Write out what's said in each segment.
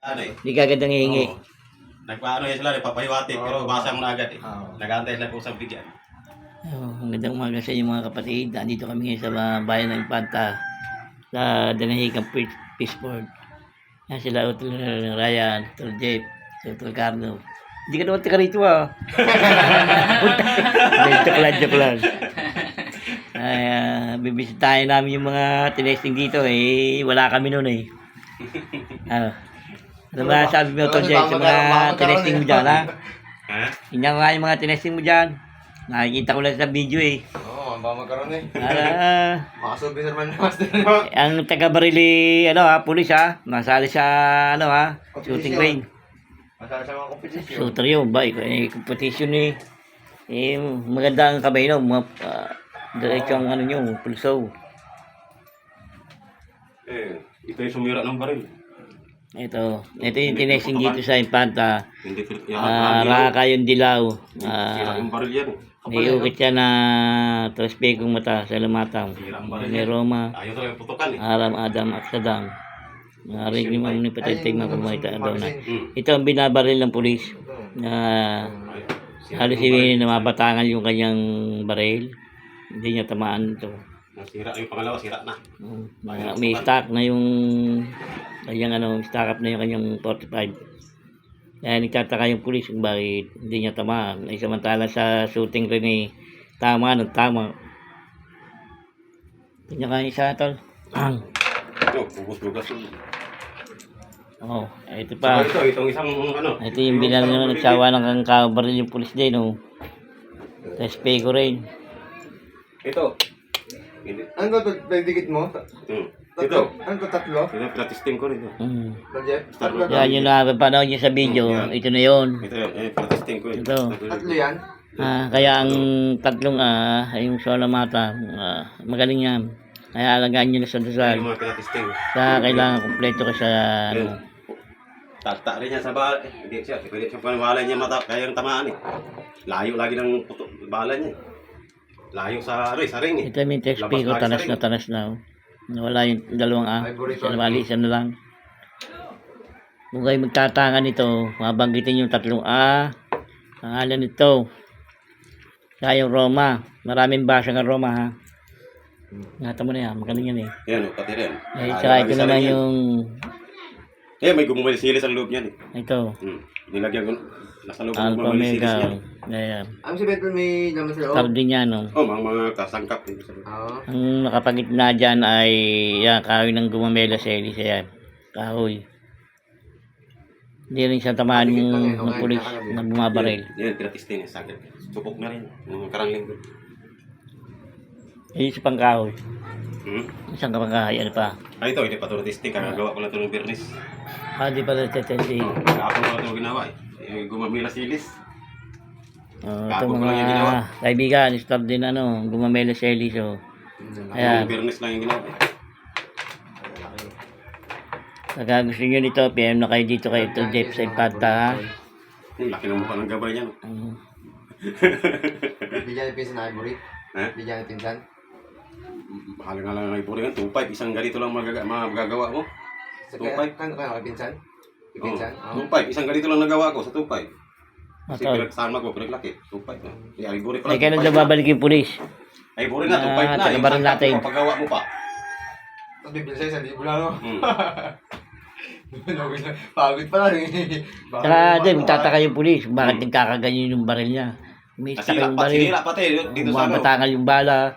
Ano eh? Hindi ka agad nangihingi. Oo. Nagpaano yan sila, papahiwati, pero basa mo na agad eh. Oo. Nag-aantay sila kung saan bigyan. Magandang umaga sa inyo mga kapatid. Nandito kami ngayon sa bayan ng Infanta sa Danahican Fishport. Yan sila Utol Ryan, Utol Jeff, Utol Carlo. Hindi ka naman tika rito ah. Joke lang. Ay, bibisitahin namin yung mga tinesting dito eh. Wala kami noon eh. Ano ba sabi mo Utol Jeff sa mga tinesting mo dyan ha? Ha? Hindi nga yung mga tinesting mo dyan. Nakikita ko lang sa video eh. Oo, ang baka magkaroon eh. Makasubin naman na master. Ang taga-barili, pulis nasali sa, shooting range. Masala sa mga kompetisyon. Shooter yun ba? Competition eh. Maganda ang kamay no. Diretso ang nyo, pulso. Ito yung sumira ng baril. Ito yung tinesting dito sa Infanta. Hindi Raka yung dilaw. sira yung baril yan. May ukit siya na traspekong mata sa lumatang. Sira ang baril May yan. Roma, Ayaw talaga putukan eh. Aram, Adam at Saddam. Narig mo ni patitig mga kumita daw na. Hmm. Ito ang binabaril ng pulis. Halos sabihin na mabatangan yung kanyang baril. Hindi niya tamaan ito. Sira yung pangalawa, sira na. May stock na yung kanyang stock up na yung kanyang 45. Kaya nagtataka yung pulis kung bakit hindi niya tamaan. Ay samantala sa shooting rin eh, tama. Kanya kayo isa tol. Ito, bugas-bugas yun. Ito pa. Itong isang Ito yung bilang naman nagsawa ng kakabaril yung pulis din Tapos pay ko rin. Ito. Ano to? Dikit mo? Ito. Ano to? Tatlo? Ito, pratisting ko rin. Jeff? Tatlo? Yan yung napapanood niyo sa video. Ito na yun. Ito yun, pratisting ko yun. Ito. Tatlo yan? Kaya ang tatlong yung solo mata, magaling yan. Kaya alagaan nyo na sa dasal. Yung mga pratisting. Sa kailangan kompleto ka sa Tata rin niya sa bala. Hindi siya paniwala niya mata, kaya yung tamaan eh. Layo lagi ng bala niya. Layo sa ring eh. ito yung text ko, tanas na. Nawala yung dalawang Isa na isa na lang. Kung kayo magtatangan ito, mabanggitin yung tatlong pangalan nito. Kaya yung Roma. Maraming basa ng Roma ha. Ngata mo na yan, magaling yan eh. Yan, pati rin. Tsaka ito naman yung may gumumalissilis ang loob niyan eh. ito. Nilagyan ko, nasa loob ng Alpha gumumalissilis Omega. niyan. Ayan. Ang sabihin ko may naman sa loob? Cardiniano. Mga kasangkap din sa loob. Oo. Ang nakapagitna dyan ay kahoy ng gumamela sa Elis. Ayan. Kahoy. Hindi rin siya tamaan ng pulis na bumabaril. Yan, pinatisting eh. Sakit. Supok na rin. Nung karang linggo. Ayun sa pangkahoy. Isang kapangkahoy. Ano pa? Ito, hindi pa ito testing. Kagagawa ko lang ito ng bernis. Di pala tetesi. Ako lang ito ginawa eh. Gumamila silis. Ito mga kaibigan. Stop din gumamela sa Elis. Ayan. Bernis lang yung ginawa eh. Pagka gusto nyo nito, PM na kayo dito kay Utol Jeff sa Infanta ha. Laki ng mukha ng gabay niya. No? Bigyan yung pinsan na ivory? Ha? Bigyan yung pinsan? Mahal nga lang ang ipurin. 2.5. Isang ganito lang magagawa mo. 2.5. Kano kay pinsan? Pinsan? Oo. 2.5. Isang ganito lang nagawa ko sa 2.5. Kasi Matol. pinagsama ko, pinaglaki. 2.5 na. Ivory pala. Kaya na babalik yung pulis. Ivory na, 2.5 na. Tagabaran natin. Paggawa mo pa. Tapos bibili sa'yo, 1,000 lang no? Pagod pa lang eh. Saka din, magtataka yung pulis. Bakit nagkakaganyan yung baril niya? May stock yung baril. Sinira pati. Dito sa Bumabatangal yung bala.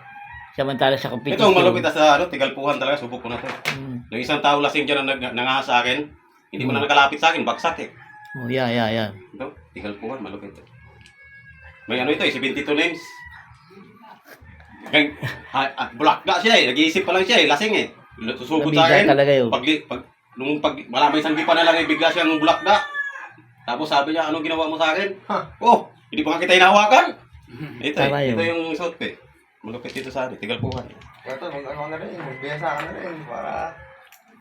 Samantala sa Ito ang competition. malupit sa tigalpuhan talaga. Subok ko na to. Yung isang tao lasing dyan na nangahas sa akin. Hindi mo na nakalapit sa akin. Bagsak eh. Yeah. Ito, tigalpuhan. Malupit. May ito eh. 72 names. Bulakda siya eh. Nag-iisip pa lang siya eh. Lasing eh. Susugod sa akin. Talaga yun. Nung malamay isang pa na lang eh, bigla siyang bulakda. Tapos sabi niya, anong ginawa mo sa akin? Oh, hindi pa nga kita hinahawakan. Ito yung suot ko eh. Malupit dito sa akin, tigalpuhan. Ito, mag-ano na rin, magbiyasa ka na rin para...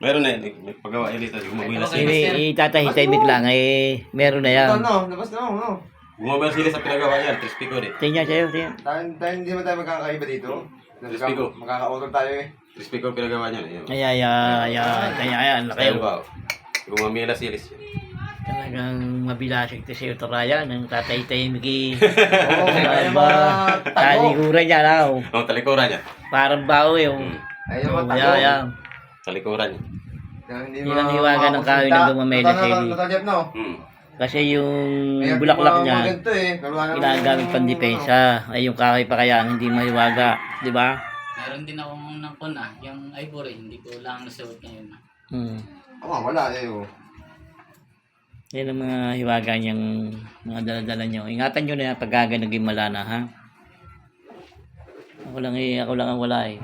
Meron na yun, may paggawa yun dito. Gumabila Itatahitahimik lang meron na yan. Ito, labas na no. Gumabila sila sa pinagawa yan, crispy ko rin. Tingnan sa'yo. Tayo hindi naman tayo magkakaiba dito. Crispy ko. Magkakautol tayo eh. Crispy ko pinagawa niya. Ayan. Laki Ayan yun. ba? Gumamela silis. Talagang mabilasig to si Utoraya ng tatay tayo Miki. Oo, kaya ba? mga tago. Talikuran niya raw. Ang talikuran niya. Parang bao yung. Ayun Oh, mga tago. yan. Talikuran niya. Hindi Yun ang hiwaga ng kahoy na gumamela sa ili. Natatyap na oh. Kasi yung Kaya bulaklak mga niya, ganito eh. Kaluhan naman ginagamit yung- pandepensa. Ay yung kahoy pa kaya hindi mahiwaga. Di ba? Meron din akong nangkon yung ivory, hindi ko lang nasuot ngayon. Oo, wala eh oh. Yan ang mga hiwaga niyang mga daladala niyo. Ingatan niyo na yan pag naging malana, ha? Ako lang ang wala eh.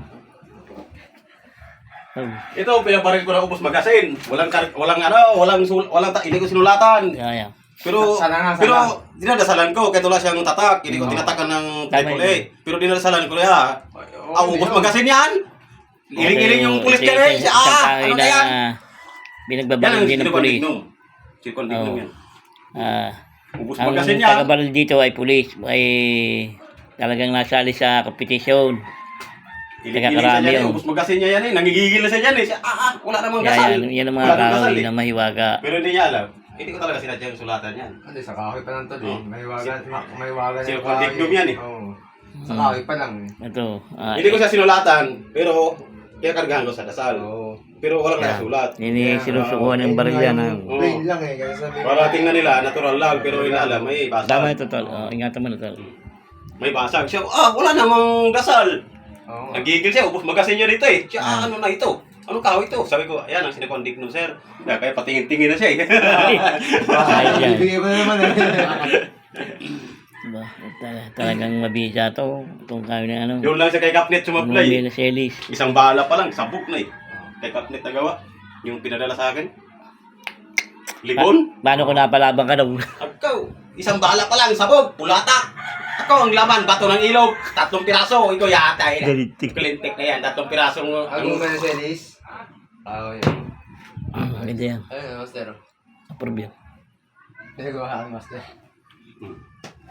Oh, Ito, pinabaril ko na ubos magasin. Hindi ko sinulatan. kaya. Pero, Sana nga, sana. pero, dinadasalan ko, kahit wala siyang tatak, hindi ko tinatakan ng Tama triple A. Pero dinadasalan ko na, ubos yun. magasin yan! Iling-iling yung pulis ka rin, ano na yan? Yan Binagbabaril ang din ng pulis. Sinikondignum yan. Ubos Ang magasin yan. tagabaril dito ay pulis. Ay talagang nasali sa kompetisyon. Iling-iling Taga-karami siya yan, yun. ubos magasin niya yan eh. Nangigigil na siya dyan eh. Wala namang gasal. Yan ang mga Wala namang gasal kahoy eh. na mahiwaga. Pero hindi niya alam. Hindi ko talaga sinadya yung sulatan yan. Hindi, sa kahoy pa lang to Oo. eh. May wagan Sino condignum yan eh. Oo. Sa kahoy pa lang eh. Ito. Hindi ko siya sinulatan, pero kinakargahan ko sa dasal. Oo. Pero walang nakasulat. Ini sinusukuhan ng baril yan. Plain lang eh. Kaya sabi Para tingnan nila, natural lang, pero inaalam, may basag. Tama ito, tol. Ingatan mo na, tol. May basag siya. Wala namang dasal. Oo. Nagigil siya, ubos magasin niya dito eh. Siya, ano na ito? Anong kahoy ito? Sabi ko, ayan ang sinikondignum, sir. Kaya patingin-tingin na siya eh. Ayos yan. Bibigay ko na naman eh. Diba? Talagang mabisa to. Itong kahoy na ano. Yun lang siya kay Kapnet sumablay. Mabila sa Elis. Isang bala pa lang, sabog na eh. Kay Kapnet nagawa. Yung pinadala sa akin. Libon? Paano ko napalaban ka daw? Ikaw, isang bala pa lang, sabog, pulatak. Ako ang laman, bato ng ilog, 3 piraso. Ikaw yata eh. Galintik. Galintik na yan, 3 pirasong Ang mga series. Oo, yun. Maganda yan. Ayun, master. Approve yan. Nagawa ang master. Hmm.